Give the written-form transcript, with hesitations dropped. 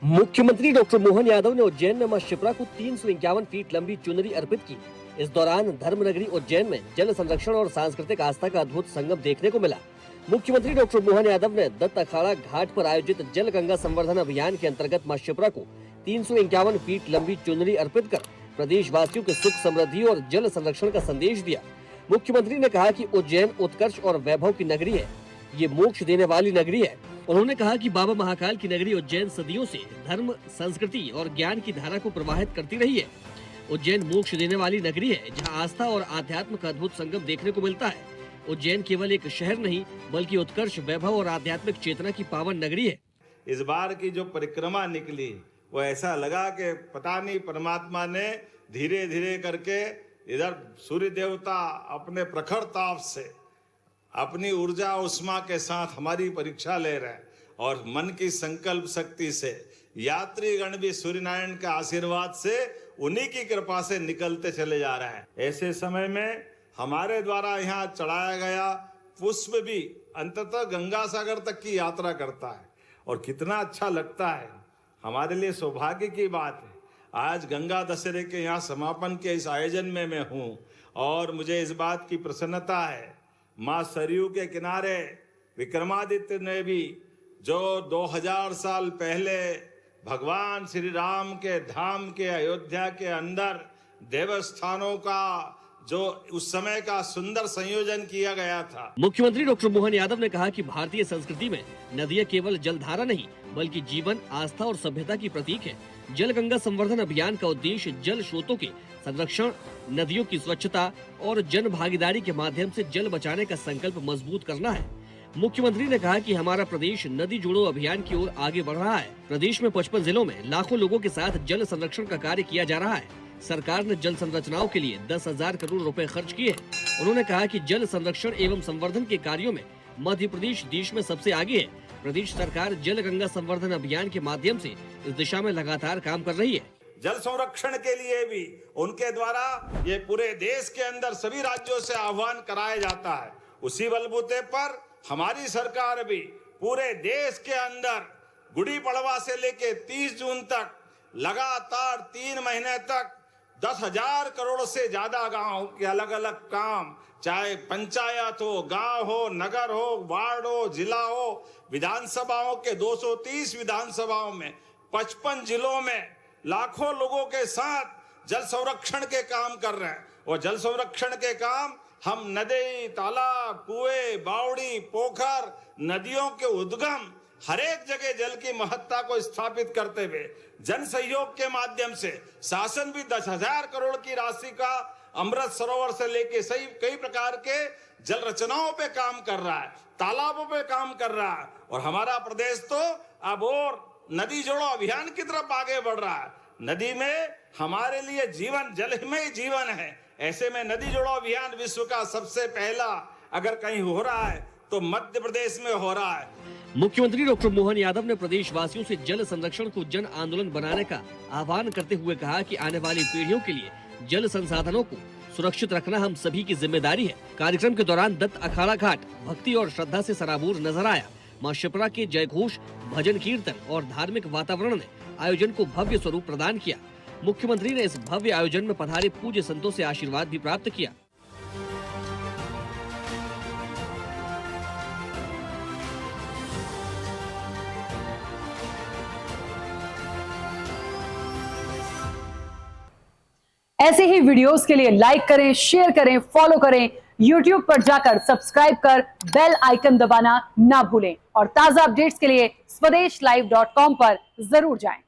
मुख्यमंत्री डॉक्टर मोहन यादव ने उज्जैन में मां शिप्रा को 351 फीट लंबी चुनरी अर्पित की। इस दौरान धर्मनगरी उज्जैन में जल संरक्षण और सांस्कृतिक आस्था का अद्भुत संगम देखने को मिला। मुख्यमंत्री डॉक्टर मोहन यादव ने दत्त अखाड़ा घाट पर आयोजित जल गंगा संवर्धन अभियान के अंतर्गत मां शिप्रा को 351 फीट लंबी चुनरी अर्पित कर प्रदेश वासियों के सुख समृद्धि और जल संरक्षण का संदेश दिया। मुख्यमंत्री ने कहा कि उज्जैन उत्कर्ष और वैभव की नगरी है, ये मोक्ष देने वाली नगरी है। उन्होंने कहा कि बाबा महाकाल की नगरी उज्जैन सदियों से धर्म, संस्कृति और ज्ञान की धारा को प्रवाहित करती रही है। उज्जैन मोक्ष देने वाली नगरी है, जहां आस्था और आध्यात्म का अद्भुत संगम देखने को मिलता है। उज्जैन केवल एक शहर नहीं, बल्कि उत्कर्ष, वैभव और आध्यात्मिक चेतना की पावन नगरी है। इस बार की जो परिक्रमा निकली, वो ऐसा लगा कि पता नहीं परमात्मा ने धीरे धीरे करके इधर सूर्य देवता अपने प्रखर ताप से अपनी ऊर्जा उष्मा के साथ हमारी परीक्षा ले रहे हैं, और मन की संकल्प शक्ति से यात्रीगण भी सूर्य नारायण के आशीर्वाद से उन्हीं की कृपा से निकलते चले जा रहे हैं। ऐसे समय में हमारे द्वारा यहाँ चढ़ाया गया पुष्प भी अंततः गंगा सागर तक की यात्रा करता है, और कितना अच्छा लगता है। हमारे लिए सौभाग्य की बात है, आज गंगा दशहरे के यहाँ समापन के इस आयोजन में मैं हूँ, और मुझे इस बात की प्रसन्नता है, माँ सरयू के किनारे विक्रमादित्य ने भी जो 2000 साल पहले भगवान श्री राम के धाम के अयोध्या के अंदर देवस्थानों का जो उस समय का सुंदर संयोजन किया गया था। मुख्यमंत्री डॉक्टर मोहन यादव ने कहा कि भारतीय संस्कृति में नदियां केवल जलधारा नहीं, बल्कि जीवन, आस्था और सभ्यता की प्रतीक है। जल गंगा संवर्धन अभियान का उद्देश्य जल स्रोतों के संरक्षण, नदियों की स्वच्छता और जन भागीदारी के माध्यम से जल बचाने का संकल्प मजबूत करना है। मुख्यमंत्री ने कहा कि हमारा प्रदेश नदी जोड़ो अभियान की ओर आगे बढ़ रहा है। प्रदेश में 55 जिलों में लाखों लोगों के साथ जल संरक्षण का कार्य किया जा रहा है। सरकार ने जल संरचनाओं के लिए 10,000 करोड़ रुपए खर्च किए। उन्होंने कहा कि जल संरक्षण एवं संवर्धन के कार्यों में मध्य प्रदेश देश में सबसे आगे है। प्रदेश सरकार जल गंगा संवर्धन अभियान के माध्यम से इस दिशा में लगातार काम कर रही है। जल संरक्षण के लिए भी उनके द्वारा ये पूरे देश के अंदर सभी राज्यों से आह्वान कराया जाता है। उसी बलबूते पर हमारी सरकार भी पूरे देश के अंदर गुड़ी पड़वा से लेके 30 जून तक लगातार 3 महीने तक 10,000 करोड़ से ज्यादा गांव के अलग अलग काम, चाहे पंचायत हो, गांव हो, नगर हो, वार्ड हो, जिला हो, विधानसभाओं के 230 विधानसभाओं में 55 जिलों में लाखों लोगों के साथ जल संरक्षण के काम कर रहे हैं। और जल संरक्षण के काम हम नदी, तालाब, कुएं, बावड़ी, पोखर, नदियों के उद्गम हर एक जगह जल की महत्ता को स्थापित करते हुए जन सहयोग के माध्यम से शासन भी 10,000 करोड़ की राशि का अमृत सरोवर से लेके सही कई प्रकार के जल रचनाओं पे काम कर रहा है, तालाबों पे काम कर रहा है। और हमारा प्रदेश तो अब और नदी जोड़ो अभियान की तरफ आगे बढ़ रहा है। नदी में हमारे लिए जीवन, जल में ही जीवन है। ऐसे में नदी जोड़ो अभियान विश्व का सबसे पहला अगर कहीं हो रहा है तो मध्य प्रदेश में हो रहा है। मुख्यमंत्री डॉक्टर मोहन यादव ने प्रदेश वासियों से जल संरक्षण को जन आंदोलन बनाने का आह्वान करते हुए कहा कि आने वाली पीढ़ियों के लिए जल संसाधनों को सुरक्षित रखना हम सभी की जिम्मेदारी है। कार्यक्रम के दौरान दत्त अखाड़ा घाट भक्ति और श्रद्धा से सराबोर नजर आया। मां शिप्रा के जयघोष, भजन कीर्तन और धार्मिक वातावरण ने आयोजन को भव्य स्वरूप प्रदान किया। मुख्यमंत्री ने इस भव्य आयोजन में पधारे पूज्य संतों से आशीर्वाद भी प्राप्त किया। ऐसे ही वीडियोस के लिए लाइक करें, शेयर करें, फॉलो करें। YouTube पर जाकर सब्सक्राइब कर बेल आइकन दबाना ना भूलें, और ताजा अपडेट्स के लिए swedeshlive.com पर जरूर जाएं।